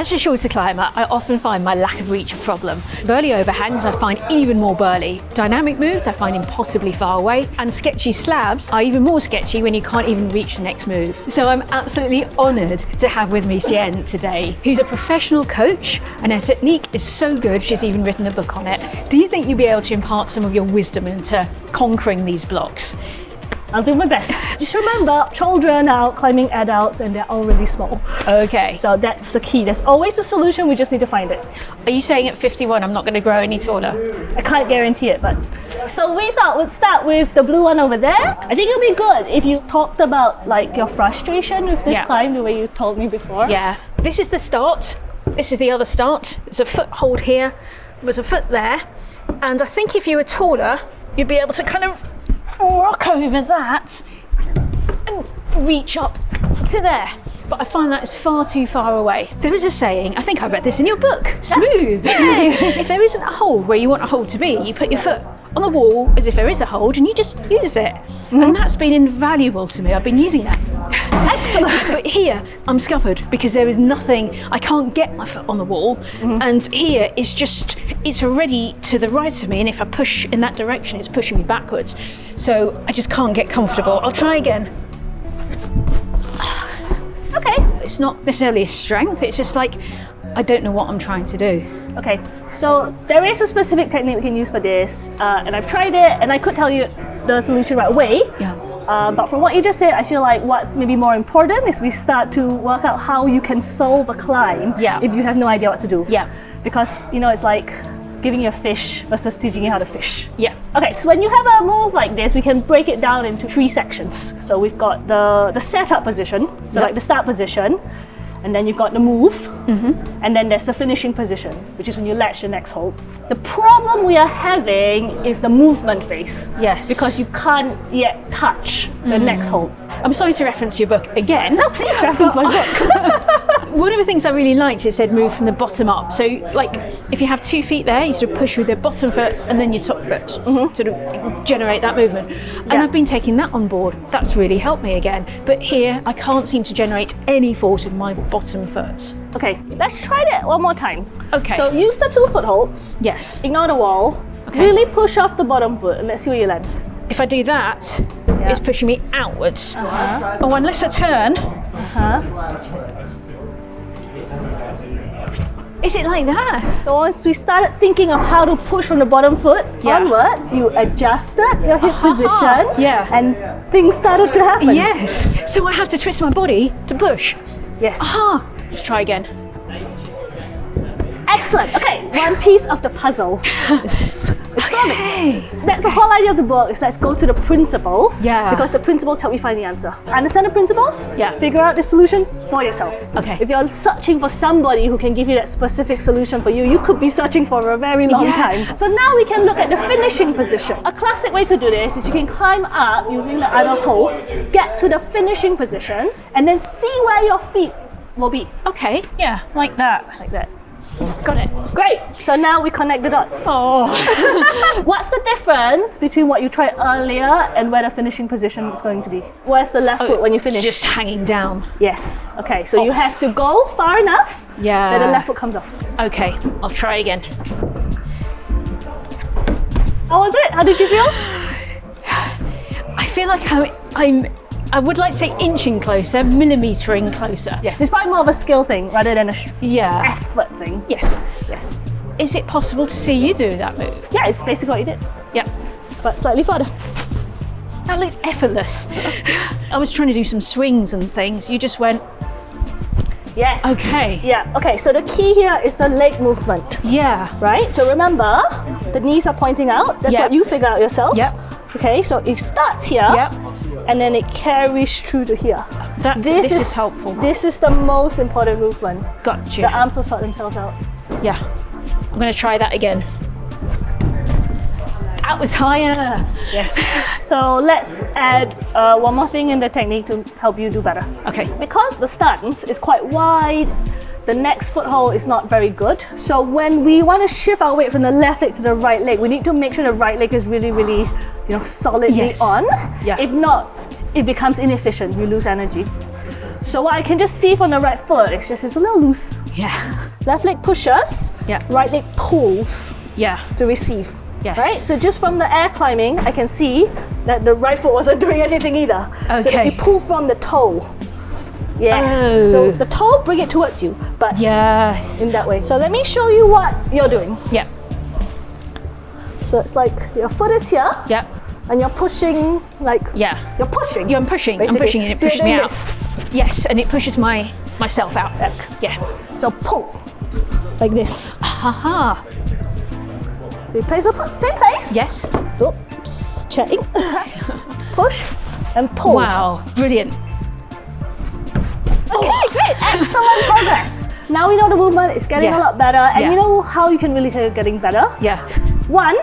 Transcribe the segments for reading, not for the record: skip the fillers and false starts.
As a shorter climber, I often find my lack of reach a problem. Burly overhangs I find even more burly. Dynamic moves I find impossibly far away, and sketchy slabs are even more sketchy when you can't even reach the next move. So I'm absolutely honoured to have with me Xian today, who's a professional coach, and her technique is so good she's even written a book on it. Do you think you'll be able to impart some of your wisdom into conquering these blocks? I'll do my best. Just remember, children are climbing adults and they're already small. Okay. So that's the key. There's always a solution, we just need to find it. Are you saying at 51 I'm not going to grow any taller? I can't guarantee it, but... So we thought we'd start with the blue one over there. I think it'll be good if you talked about like your frustration with this climb, the way you told me before. Yeah. This is the start. This is the other start. There's a foothold here. There's a foot there. And I think if you were taller, you'd be able to kind of rock over that and reach up to there. But I find that is far too far away. There is a saying, I think I read this in your book, smooth. If there isn't a hold where you want a hold to be, you put your foot on the wall as if there is a hold and you just use it. And that's been invaluable to me. I've been using that. Excellent. But here, I'm scuppered because there is nothing, I can't get my foot on the wall. And here, it's already to the right of me, and if I push in that direction, it's pushing me backwards. So I just can't get comfortable. I'll try again. Okay. It's not necessarily a strength, it's just like, I don't know what I'm trying to do. Okay, so there is a specific technique we can use for this, and I've tried it, and I could tell you the solution right away. Yeah. But from what you just said, I feel like what's maybe more important is we start to work out how you can solve a climb if you have no idea what to do. Yeah. Because, you know, it's like giving you a fish versus teaching you how to fish. Yeah. Okay, so when you have a move like this, we can break it down into 3 sections. So we've got the setup position, so like the start position, and then you've got the move, and then there's the finishing position, which is when you latch the next hold. The problem we are having is the movement phase. Yes. Because you can't yet touch the next hold. I'm sorry to reference your book again. No, please reference my book. One of the things I really liked, it said move from the bottom up. So like if you have 2 feet there, you sort of push with your bottom foot and then your top foot, sort of generate that movement. And I've been taking that on board. That's really helped me again. But here, I can't seem to generate any force with my bottom foot. Okay, let's try that one more time. Okay. So use the 2 footholds. Yes. Ignore the wall. Okay. Really push off the bottom foot and let's see where you land. If I do that, it's pushing me outwards. Oh, unless I turn. Is it like that? So once we started thinking of how to push from the bottom foot onwards, you adjusted your hip position and things started to happen. Yes. So I have to twist my body to push. Yes. Aha. Let's try again. Excellent. Okay, one piece of the puzzle. It's coming. That's the whole idea of the book, is let's go to the principles. Yeah. Because the principles help you find the answer. Understand the principles? Yeah. Figure out the solution for yourself. Okay. If you're searching for somebody who can give you that specific solution for you, you could be searching for a very long time. So now we can look at the finishing position. A classic way to do this is you can climb up using the other holds, get to the finishing position, and then see where your feet will be. Okay. Yeah, like that. Like that. Got it. Great. So now we connect the dots. Oh. What's the difference between what you tried earlier and where the finishing position is going to be? Where's the left foot when you finish? Just hanging down. Yes. Okay, so you have to go far enough that the left foot comes off. Okay, I'll try again. How was it? How did you feel? I feel like I would like to say inching closer, millimetering closer. Yes, it's probably more of a skill thing rather than a effort thing. Yes. Yes. Is it possible to see you do that move? Yeah, it's basically what you did. Yep. But slightly further. That looked effortless. I was trying to do some swings and things. You just went. Yes. Okay. Yeah, okay, so the key here is the leg movement. Yeah. Right? So remember, the knees are pointing out. That's what you figure out yourself. Yep. Okay, so it starts here, and then it carries through to here. This is helpful. This is the most important movement. Gotcha. The arms will sort themselves out. Yeah. I'm going to try that again. That was higher. Yes. So let's add one more thing in the technique to help you do better. Okay. Because the stance is quite wide, the next foothold is not very good. So when we want to shift our weight from the left leg to the right leg, we need to make sure the right leg is really, really, solidly on. Yeah. If not, it becomes inefficient. We lose energy. So what I can just see from the right foot, it's a little loose. Yeah. Left leg pushes, Yeah. right leg pulls Yeah. to receive. Yes. Right? So just from the air climbing, I can see that the right foot wasn't doing anything either. So that Okay. you pull from the toe. Yes. Oh. So the toe, bring it towards you, but Yes. in that way. So let me show you what you're doing. Yeah. So it's like your foot is here, Yeah. and you're pushing, like, Yeah. you're pushing. Yeah, I'm pushing. basically. I'm pushing and it So you're pushes me doing out. this. Yes, and it pushes myself out. Yeah. So pull, like this. Haha. So you place the foot, same place. Yes. Oops, checking. Push and pull. Wow. Brilliant. Okay, great, excellent progress. Now we know the movement is getting Yeah. a lot better, and Yeah. you know how you can really tell you're getting better? Yeah. One,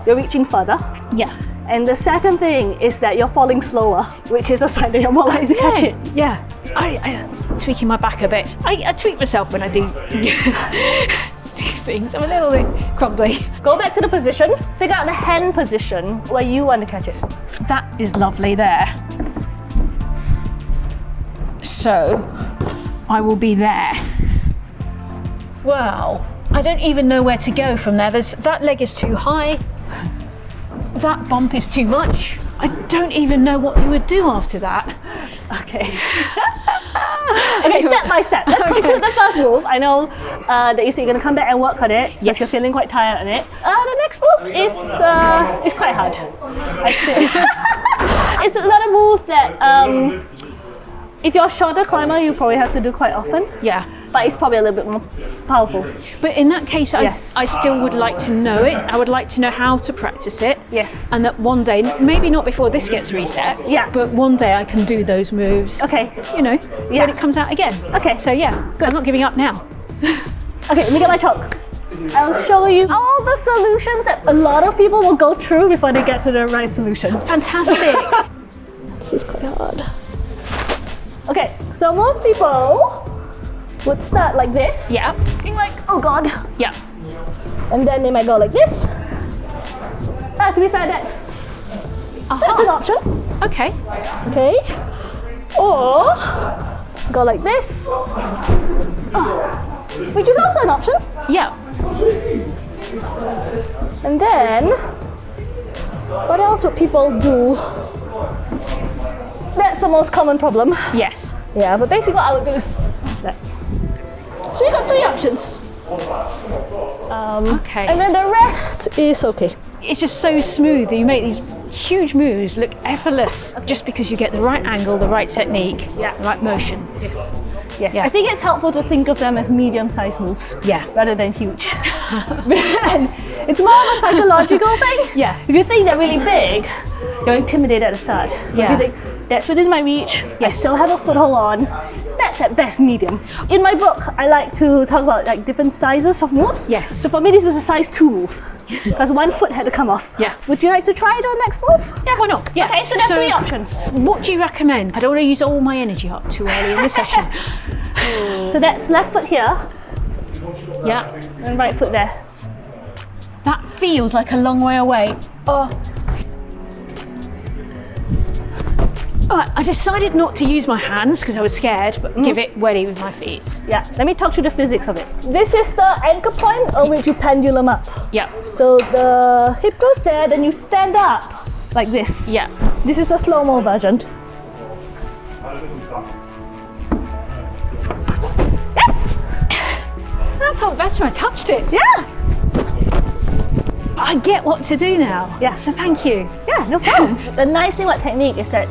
you're reaching further. Yeah. And the second thing is that you're falling slower, which is a sign that you're more likely to catch it. Yeah. I'm tweaking my back a bit. I tweak myself when I do these things. I'm a little bit crumbly. Go back to the position, figure out the hand position where you want to catch it. That is lovely there. So, I will be there. Wow. I don't even know where to go from there. That leg is too high. That bump is too much. I don't even know what you would do after that. Okay. Okay, step by step. Let's conclude the first move. I know that you said you're going to come back and work on it because Yes. you're feeling quite tired on it. The next move is quite hard. I'd say. It's another move that if you're a shorter climber, you probably have to do quite often. Yeah. But it's probably a little bit more powerful. But in that case, Yes. I still would like to know it. I would like to know how to practice it. Yes. And that one day, maybe not before this gets reset, Yeah. but one day I can do those moves. Okay. You know, Yeah. when it comes out again. Okay. So yeah, I'm not giving up now. Okay, let me get my chalk. I'll show you all the solutions that a lot of people will go through before they get to the right solution. Fantastic. This is quite hard. Okay, so most people would start like this. Yeah. Being like, oh God. Yeah. And then they might go like this. To be fair, that's an option. Okay. Okay. Or go like this. Which is also an option. Yeah. And then, what else would people do? That's the most common problem. Yes. Yeah, but basically what I would do is that. So you got three options. Okay. And then the rest is okay. It's just so smooth. You make these huge moves look effortless just because you get the right angle, the right technique, Yeah. the right motion. Yes. Yes. Yeah. I think it's helpful to think of them as medium-sized moves. Yeah. Rather than huge. And it's more of a psychological thing. Yeah. If you think they're really big, you're intimidated at the start. If Yeah. you think that's within my reach, I Yes. still have a foothold on, that's at best medium. In my book, I like to talk about like different sizes of moves. Yes. So for me, this is a size 2 move. Because one foot had to come off. Yeah. Would you like to try the next move? Yeah, why not? Yeah. Okay, so there's 3 options. What do you recommend? I don't want to use all my energy up too early in the session. So that's left foot here Yeah. and right foot there. That feels like a long way away. Oh. Alright, I decided not to use my hands because I was scared, but give it ready with my feet. Yeah, let me talk through the physics of it. This is the anchor point on which you pendulum up. Yeah. So the hip goes there, then you stand up like this. Yeah. This is the slow-mo version. Yes! That felt better when I touched it. Yeah! I get what to do now. Yeah. So thank you. Yeah, no problem. The nice thing about technique is that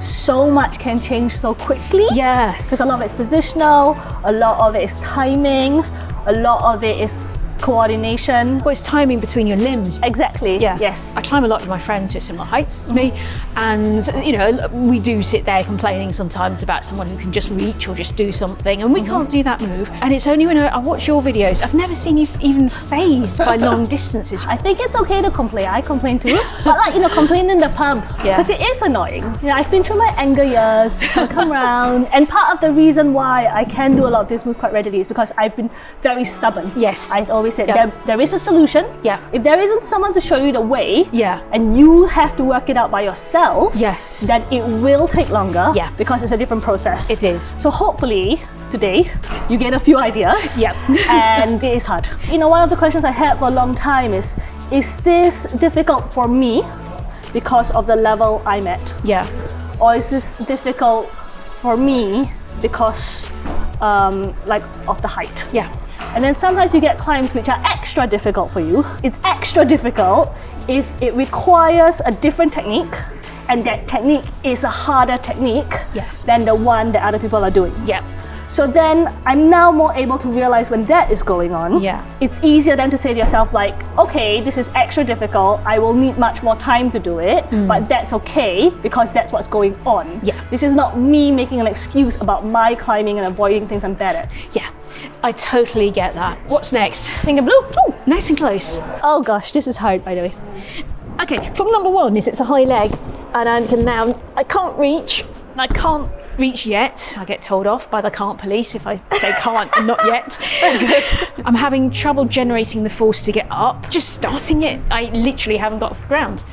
so much can change so quickly. Yes. Because a lot of it's positional, a lot of it is timing, a lot of it is coordination. Well, it's timing between your limbs. Exactly. Yeah. Yes. I climb a lot with my friends who are similar heights as me, and you know, we do sit there complaining sometimes about someone who can just reach or just do something, and we can't do that move. And it's only when I watch your videos, I've never seen you even phased by long distances. I think it's okay to complain. I complain too, but like complain in the pub Yeah. because it is annoying. I've been through my anger years. I come around, and part of the reason why I can do a lot of these moves quite readily is because I've been very stubborn. Yes. I always always said, Yeah. there is a solution. Yeah. If there isn't someone to show you the way, Yeah. and you have to work it out by yourself, Yes. then it will take longer. Yeah. Because it's a different process. It is. So hopefully today you get a few ideas. Yep. And it is hard. You know, one of the questions I had for a long time is this difficult for me because of the level I'm at? Yeah. Or is this difficult for me because like of the height? Yeah. And then sometimes you get climbs which are extra difficult for you. It's extra difficult if it requires a different technique, and that technique is a harder technique Yeah. than the one that other people are doing. Yeah. So then I'm now more able to realize when that is going on. Yeah. It's easier then to say to yourself like, okay, this is extra difficult. I will need much more time to do it, but that's okay because that's what's going on. Yeah. This is not me making an excuse about my climbing and avoiding things I'm bad at. Yeah. I totally get that. What's next? Pink and blue. Oh, nice and close. Oh gosh, this is hard by the way. Okay, problem number one is it's a high leg, and I can't reach. I can't reach yet. I get told off by the can't police if I say can't and not yet. I'm having trouble generating the force to get up. Just starting it, I literally haven't got off the ground.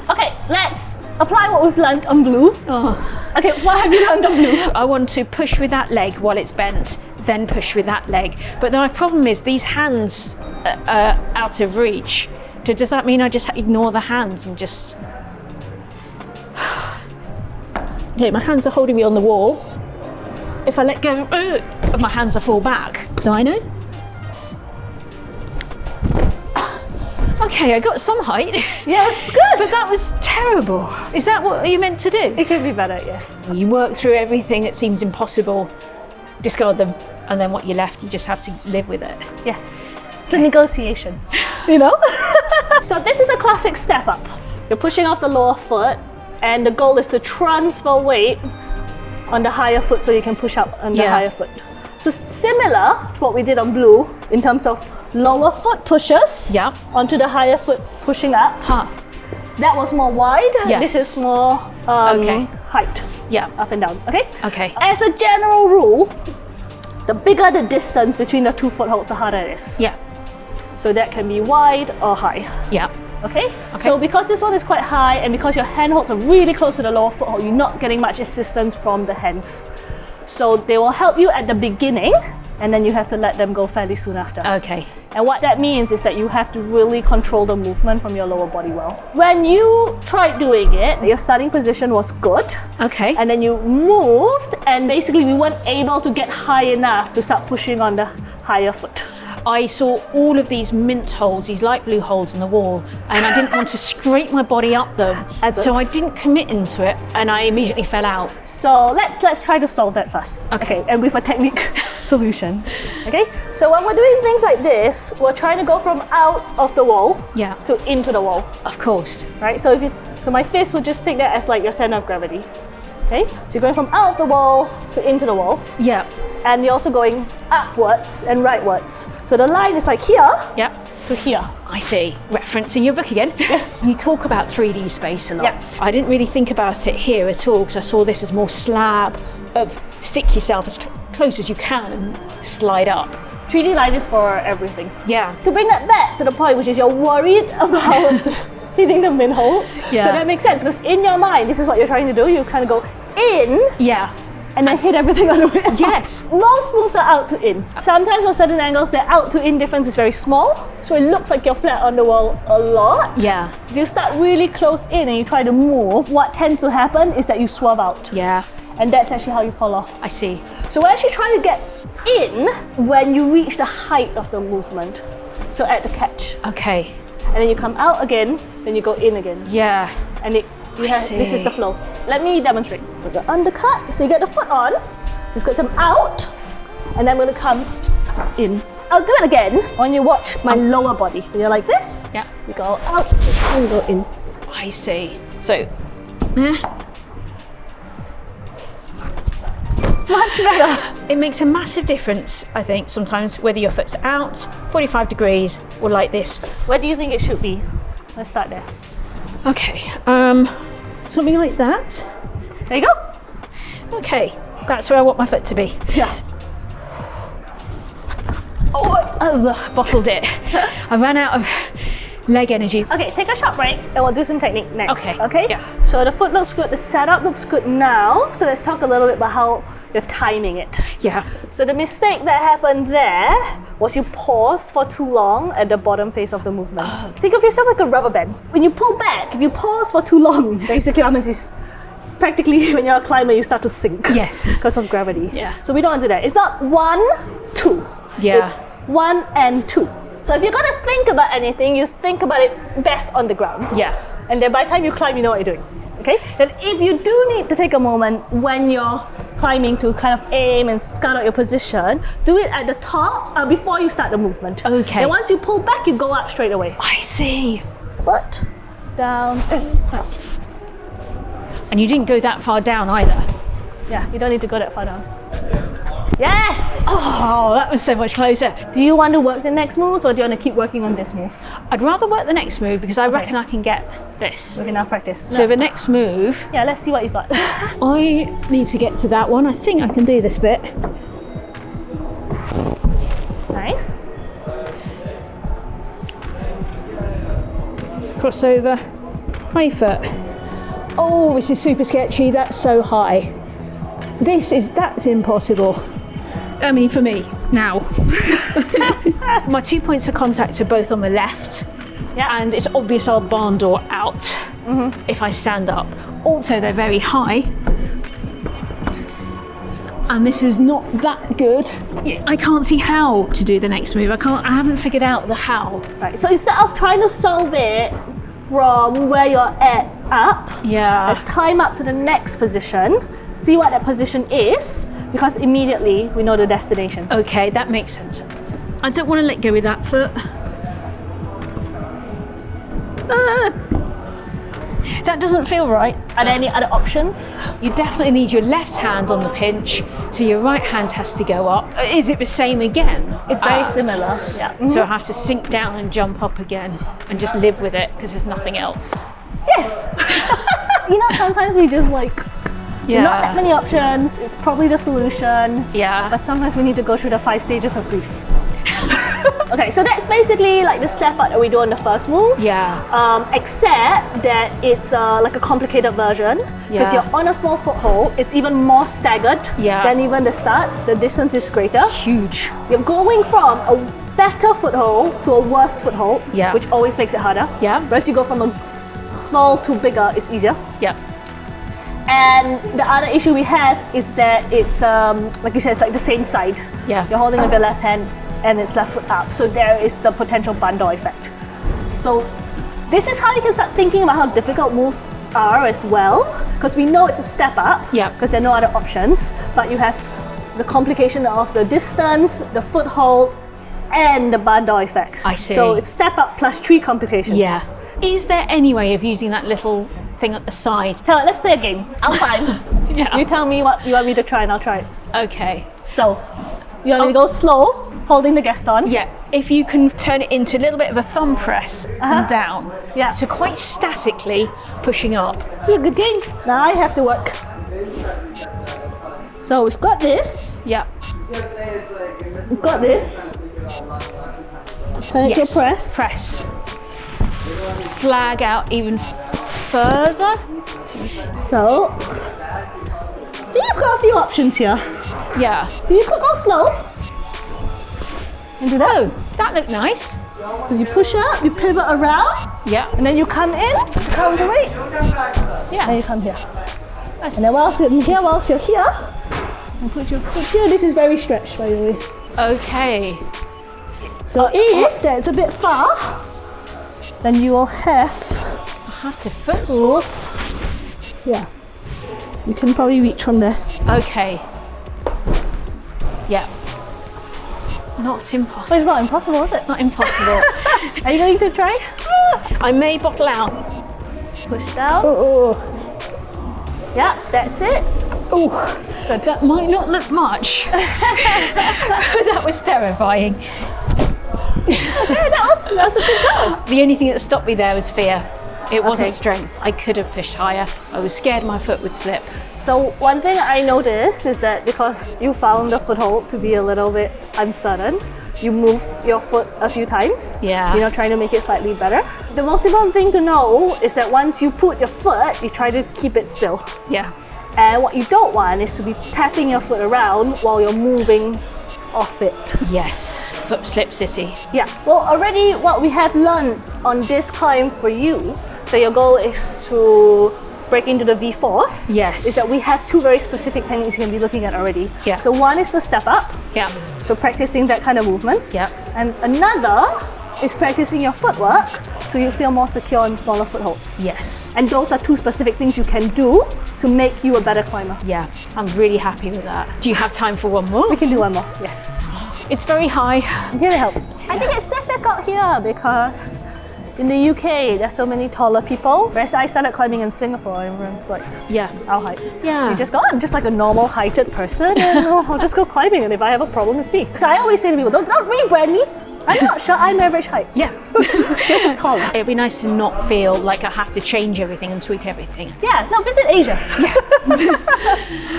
Okay, let's apply what we've learned on blue. Oh. Okay, what have you learned on blue? I want to push with that leg while it's bent, then push with that leg. But my problem is these hands are out of reach. Does that mean I just ignore the hands and just... Okay, my hands are holding me on the wall. If I let go of my hands, I fall back. Dyno? Okay, I got some height. Yes, good. But that was terrible. Is that what you meant to do? It could be better, yes. You work through everything that seems impossible, discard them, and then what you're left, you just have to live with it. Yes. It's a negotiation, you know? So this is a classic step up. You're pushing off the lower foot, and the goal is to transfer weight on the higher foot so you can push up on the higher foot. So similar to what we did on blue in terms of lower foot pushes onto the higher foot pushing up. Huh. That was more wide. Yes. This is more height. Yeah. Up and down. Okay? Okay. As a general rule, the bigger the distance between the two footholds, the harder it is. Yeah. So that can be wide or high. Yeah. Okay? So because this one is quite high and because your handholds are really close to the lower foothold, you're not getting much assistance from the hands. So they will help you at the beginning and then you have to let them go fairly soon after. Okay. And what that means is that you have to really control the movement from your lower body well. When you tried doing it, your starting position was good. Okay. And then you moved and basically we weren't able to get high enough to start pushing on the higher foot. I saw all of these mint holes, these light blue holes in the wall, and I didn't want to scrape my body up them. So I didn't commit into it, and I immediately fell out. So let's try to solve that first. Okay. And with a technique solution. Okay. So when we're doing things like this, we're trying to go from out of the wall to into the wall. Of course. Right. So so my fist would just take that as like your center of gravity. Okay. So you're going from out of the wall to into the wall. Yeah. And you're also going upwards and rightwards. So the line is like here to here. I see. Referencing your book again. Yes. You talk about 3D space a lot. Yeah. I didn't really think about it here at all because I saw this as more slab of stick yourself as close as you can and slide up. 3D line is for everything. Yeah. To bring that back to the point, which is you're worried about hitting the min holds. Yeah. So that makes sense because in your mind, this is what you're trying to do. You kind of go in. Yeah. And then hit everything on the way out. Yes. Most moves are out to in. Sometimes on certain angles, the out to in difference is very small, so it looks like you're flat on the wall a lot. Yeah. If you start really close in and you try to move, what tends to happen is that you swerve out. Yeah. And that's actually how you fall off. I see. So we're actually trying to get in when you reach the height of the movement. So at the catch. Okay. And then you come out again, then you go in again. Yeah. And this is the flow. Let me demonstrate. The undercut, so you get the foot on, just got some out, and then I'm going to come in. I'll do it again when you watch my lower body. So you're like this, you go out, and you go in. I see. So, much better. It makes a massive difference, I think, sometimes whether your foot's out, 45 degrees, or like this. Where do you think it should be? Let's start there. Okay, something like that. There you go. Okay, that's where I want my foot to be. Yeah. Oh, bottled it. I ran out of leg energy. Okay, take a short break and we'll do some technique next. Okay, yeah. So the foot looks good, the setup looks good now. So let's talk a little bit about how you're timing it. Yeah. So the mistake that happened there was you paused for too long at the bottom phase of the movement. Think of yourself like a rubber band. When you pull back, if you pause for too long, basically what happens is practically when you're a climber, you start to sink. Yes. Because of gravity. Yeah. So we don't want to do that. It's not 1, 2. Yeah. It's 1 and 2. So if you're going to think about anything, you think about it best on the ground. Yeah. And then by the time you climb, you know what you're doing. Okay? Then if you do need to take a moment when you're climbing to kind of aim and scout out your position, do it at the top before you start the movement. Okay. And once you pull back, you go up straight away. I see. Foot, down, up. And you didn't go that far down either. Yeah, you don't need to go that far down. Yes! Oh, that was so much closer. Do you want to work the next moves or do you want to keep working on this move? I'd rather work the next move because I reckon I can get this. With enough practice. So the next move, Yeah, let's see what you've got. I need to get to that one. I think I can do this bit. Nice. Crossover, right foot. Oh, this is super sketchy. That's so high. That's impossible. I mean, for me, now. My 2 points of contact are both on the left. Yeah. And it's obvious I'll barn door out if I stand up. Also, they're very high. And this is not that good. I can't see how to do the next move. I haven't figured out the how. Right, so instead of trying to solve it from where you're at up, Yeah. let's climb up to the next position, see what that position is, because immediately we know the destination. Okay, that makes sense. I don't want to let go with that foot. That doesn't feel right. Are there any other options? You definitely need your left hand on the pinch, so your right hand has to go up. Is it the same again? It's very similar. Yeah. So I have to sink down and jump up again and just live with it because there's nothing else. Yes! You know, sometimes we just like, not that many options, it's probably the solution. Yeah. But sometimes we need to go through the 5 stages of grief. Okay, so that's basically like the step up that we do on the first move. Yeah. Except that it's like a complicated version because Yeah. you're on a small foothold. It's even more staggered than even the start. The distance is greater. It's huge. You're going from a better foothold to a worse foothold, Yeah. which always makes it harder. Yeah. Whereas you go from a small to bigger, it's easier. Yeah. And the other issue we have is that it's like you said, it's like the same side. Yeah. You're holding with your left hand and it's left foot up. So there is the potential bundle effect. So this is how you can start thinking about how difficult moves are as well, because we know it's a step up, Yeah. because there are no other options, but you have the complication of the distance, the foothold, and the bundle effect. I see. So it's step up plus 3 complications. Yeah. Is there any way of using that little thing at the side? Let's play a game. I'll try. Yeah. You tell me what you want me to try and I'll try it. Okay. So, you want me to go slow, holding the guest on? Yeah, if you can turn it into a little bit of a thumb press and down. Yeah. So quite statically pushing up. This is a good game. Now I have to work. So we've got this. Yeah. We've got this. Turn it to a press. Press. Flag out even further. So, I think you've got a few options here. Yeah. So you could go slow. And do that. Oh, that looked nice. Because you push up, you pivot around, Yeah. and then you come in, count the weight, Yeah. and you come here. And then whilst you're here, and put your foot here. This is very stretched, by the way. Okay. So if that's a bit far, then you will have I have to foot swap. yeah. You can probably reach from there. Okay. Yeah. Not But impossible. it's not impossible, is it? Not impossible. Are you going to try? I may bottle out. Push down. Oh. Yeah, that's it. Oh. That might not look much. That was terrifying. That's a good go. The only thing that stopped me there was fear. It wasn't Okay. strength. I could have pushed higher. I was scared my foot would slip. So one thing I noticed is that because you found the foothold to be a little bit uncertain, you move your foot a few times. Yeah. You know, trying to make it slightly better. The most important thing to know is that once you put your foot, you try to keep it still. Yeah. And what you don't want is to be tapping your foot around while you're moving off it. Yes. Foot slip city. Yeah. Well, already what we have learned on this climb for you, that your goal is to break into the V-force, Yes. is that we have two very specific techniques you can be looking at already. Yeah. So one is the step up, Yeah. so practicing that kind of movements. Yeah. And another is practicing your footwork, so you feel more secure in smaller footholds. Yes. And those are two specific things you can do to make you a better climber. Yeah. I'm really happy with that. Do you have time for one more? We can do one more, yes. It's very high. I'm here to help. I think it's difficult here because in the UK, there's so many taller people. Whereas I started climbing in Singapore, everyone's like Yeah. our height. Yeah. You just go, I'm just like a normal heighted person and I'll just go climbing, and if I have a problem, it's me. So I always say to people, don't rebrand me. I'm not sure, I'm average height. Yeah. You're just taller. It'd be nice to not feel like I have to change everything and tweak everything. Yeah, no, visit Asia.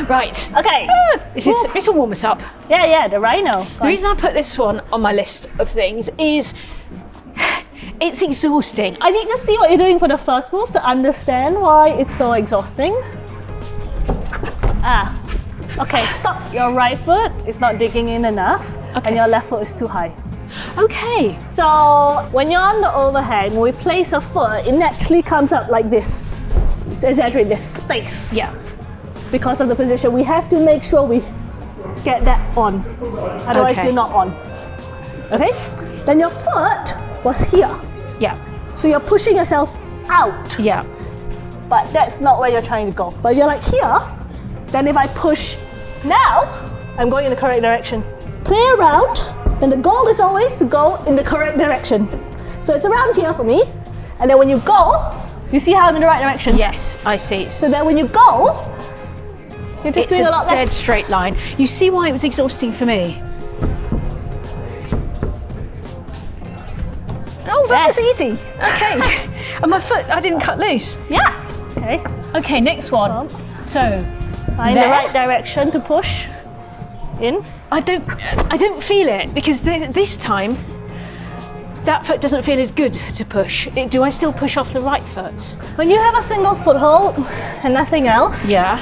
Right. Okay. This will warm us up. Yeah, the Rhino. The reason I put this one on my list of things is it's exhausting. I need to see what you're doing for the first move to understand why it's so exhausting. Okay, stop. Your right foot is not digging in enough, Okay. and your left foot is too high. Okay. So when you're on the overhang, when we place a foot, it naturally comes up like this. Just exaggerate this space. Yeah. Because of the position, we have to make sure we get that on. Otherwise, Okay. you're not on. Okay? Then your foot was here. Yeah. So you're pushing yourself out. Yeah. But that's not where you're trying to go. But if you're like here, then if I push now, I'm going in the correct direction. Play around, and the goal is always to go in the correct direction. So it's around here for me, and then when you go, you see how I'm in the right direction? Yes, I see. So then when you go, you're just It's doing a a lot dead less. straight line. You see why it was exhausting for me? Oh, that was Yes. easy. Okay. And my foot, I didn't cut loose. Yeah. Okay. Okay, next one. So, Find there. the right direction to push in. I don't feel it because this time that foot doesn't feel as good to push. Do I still push off the right foot? When you have a single foothold and nothing else, Yeah.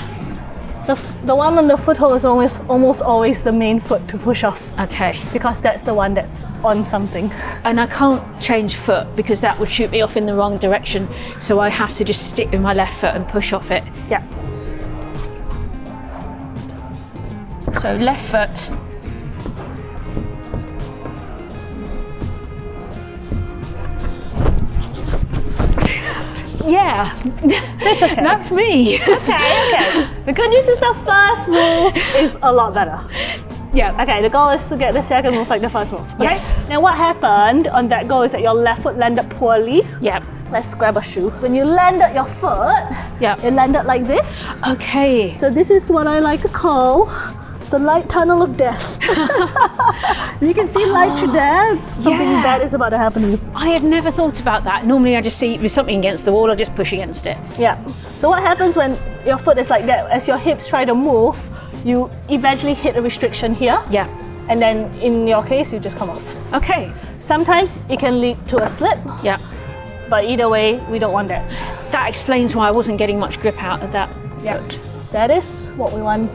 the one on the foothold is almost always the main foot to push off, Okay. because that's the one that's on something. And I can't change foot because that would shoot me off in the wrong direction. So I have to just stick with my left foot and push off it. Yeah. So left foot. Yeah, That's okay. that's me. Okay. The good news is the first move is a lot better. Yeah. Okay, the goal is to get the second move like the first move. Okay? Yes. Now what happened on that goal is that your left foot landed poorly. Yeah. Let's grab a shoe. When you landed your foot, Yeah. it landed like this. Okay. So this is what I like to call the light tunnel of death. You can see light through there. Something Yeah. bad is about to happen to you. I had never thought about that. Normally I just see if there's something against the wall, I just push against it. Yeah. So what happens when your foot is like that? As your hips try to move, you eventually hit a restriction here. Yeah. And then in your case, you just come off. Okay. Sometimes it can lead to a slip, Yeah. but either way, we don't want that. That explains why I wasn't getting much grip out of that Yeah. foot. That is what we want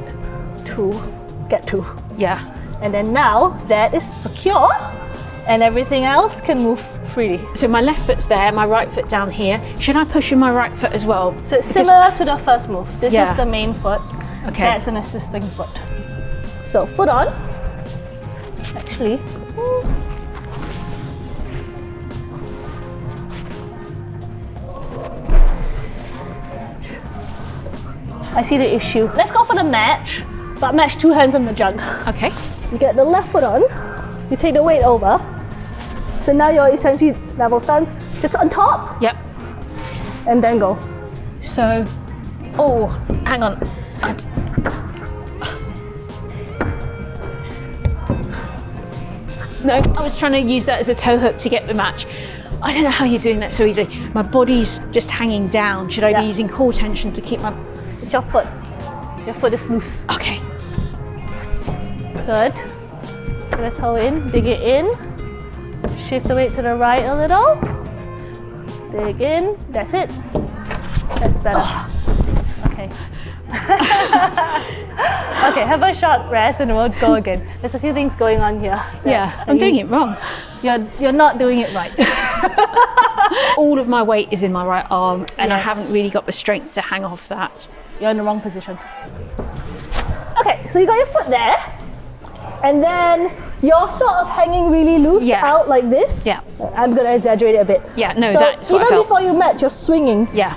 to get to. Yeah. And then now that is secure and everything else can move freely. So my left foot's there, my right foot down here. Should I push in my right foot as well? So it's Because- similar to the first move. This Yeah. is the main foot. Okay. That's an assisting foot. So foot on. Actually. I see the issue. Let's go for the match, but match two hands on the jug. Okay. You get the left foot on, you take the weight over. So now you're essentially level stance, just on top, Yep. and then go. So, oh, hang on. No, I was trying to use that as a toe hook to get the match. I don't know how you're doing that so easily. My body's just hanging down. Should I Yeah. be using core tension to keep my... It's your foot. Your foot is loose. Okay. Good. Get the toe in, dig it in. Shift the weight to the right a little. Dig in. That's it. That's better. Okay. Okay, have a short rest and we'll go again. There's a few things going on here. Yeah, I'm doing it wrong. You're not doing it right. All of my weight is in my right arm and I Yes. haven't really got the strength to hang off that. You're in the wrong position. Okay, so you got your foot there, and then you're sort of hanging really loose Yeah. out like this. Yeah. I'm gonna exaggerate it a bit. Yeah, no, so that's what I even felt. before you match, you're swinging, Yeah,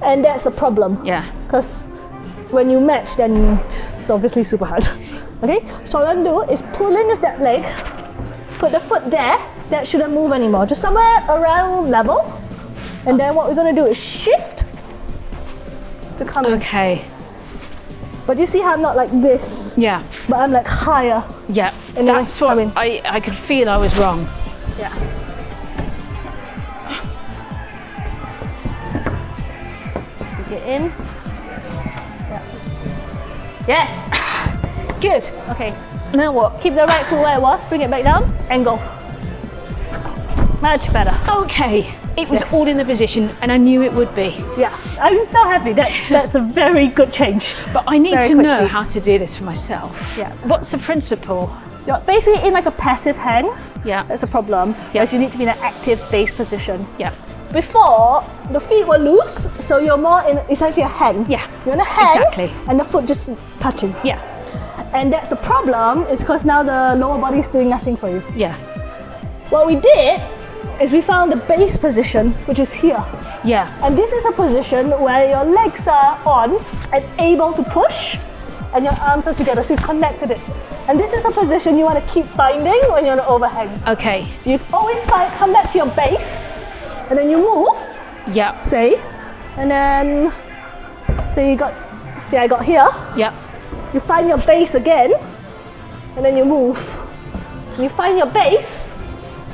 and that's the problem. yeah. Because when you match, then it's obviously super hard. Okay, so what I'm gonna do is pull in with that leg, put the foot there, that shouldn't move anymore, just somewhere around level. And then what we're gonna do is shift to come in. Okay, But you see how I'm not like this, yeah, but I'm like higher. yeah. And then That's what I mean- I could feel I was wrong. Yeah. Get in. Yeah. Yes. Good. Okay. Now what? Keep the right foot where it was, bring it back down, and go. Much better. Okay, it was Yes. all in the position and I knew it would be. Yeah. I'm so happy. That's a very good change. But I need Very to know quickly. how to do this for myself. Yeah. What's the principle? You're basically in like a passive hang. Yeah. That's the problem. Whereas you need to be in an active base position. Yeah. Before, the feet were loose, so you're more in, it's actually a hang. Yeah, You're in a hang, exactly. and the foot just touching. Yeah. And that's the problem, is because now the lower body is doing nothing for you. Yeah. What we did is we found the base position, which is here. Yeah. And this is a position where your legs are on and able to push, and your arms are together, so you've connected it. And this is the position you want to keep finding when you're on the overhang. Okay. So you always come back to your base, and then you move, Yeah. say, and then say I got here. Yeah. You find your base again, and then you move. You find your base,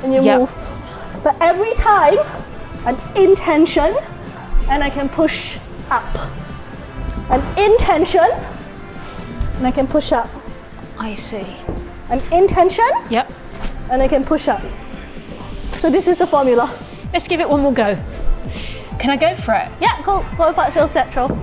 and you Yep. move. But every time, an intention, and I can push up. An intention, and I can push up. I see. An intention, Yep. and I can push up. So this is the formula. Let's give it one more go. Can I go for it? Yeah, cool. What if it feels natural?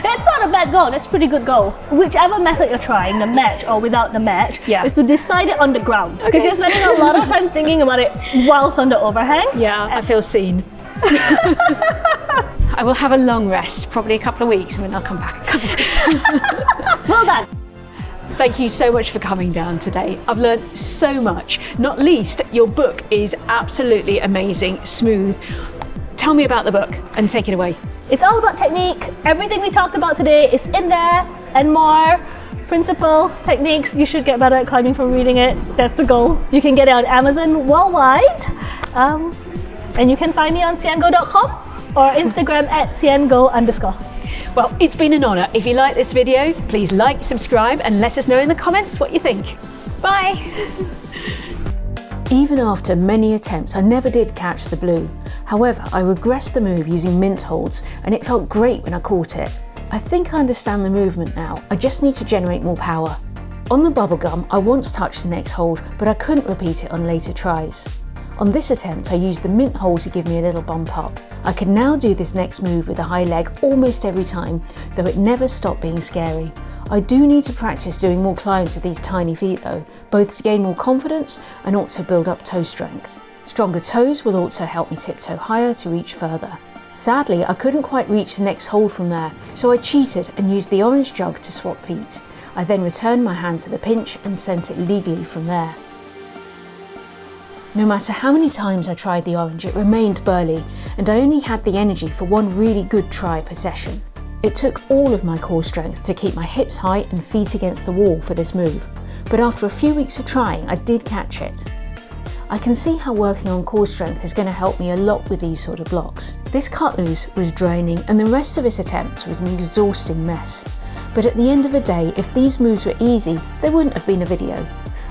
That's not a bad goal, that's a pretty good goal. Whichever method you're trying, the match or without the match, Yeah. is to decide it on the ground. Because Okay. you're spending a lot of time thinking about it whilst on the overhang. Yeah, I feel seen. I will have a long rest, probably a couple of weeks, and then I'll come back. Well done. Thank you so much for coming down today. I've learned so much. Not least, your book is absolutely amazing, smooth. Tell me about the book and take it away. It's all about technique. Everything we talked about today is in there and more. Principles, techniques. You should get better at climbing from reading it. That's the goal. You can get it on Amazon worldwide. And you can find me on xiangoh.com or Instagram at @xiangoh_. Well, it's been an honour. If you like this video, please like, subscribe, and let us know in the comments what you think. Bye! Even after many attempts, I never did catch the blue. However, I regressed the move using mint holds, and it felt great when I caught it. I think I understand the movement now. I just need to generate more power. On the bubblegum, I once touched the next hold, but I couldn't repeat it on later tries. On this attempt, I used the mint hold to give me a little bump up. I can now do this next move with a high leg almost every time, though it never stopped being scary. I do need to practice doing more climbs with these tiny feet though, both to gain more confidence and also build up toe strength. Stronger toes will also help me tiptoe higher to reach further. Sadly, I couldn't quite reach the next hold from there, so I cheated and used the orange jug to swap feet. I then returned my hand to the pinch and sent it legally from there. No matter how many times I tried the orange, it remained burly, and I only had the energy for one really good try per session. It took all of my core strength to keep my hips high and feet against the wall for this move, but after a few weeks of trying, I did catch it. I can see how working on core strength is going to help me a lot with these sort of blocks. This cut loose was draining, and the rest of this attempt was an exhausting mess. But at the end of the day, if these moves were easy, there wouldn't have been a video.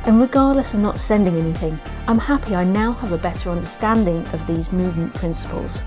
And regardless of not sending anything, I'm happy I now have a better understanding of these movement principles.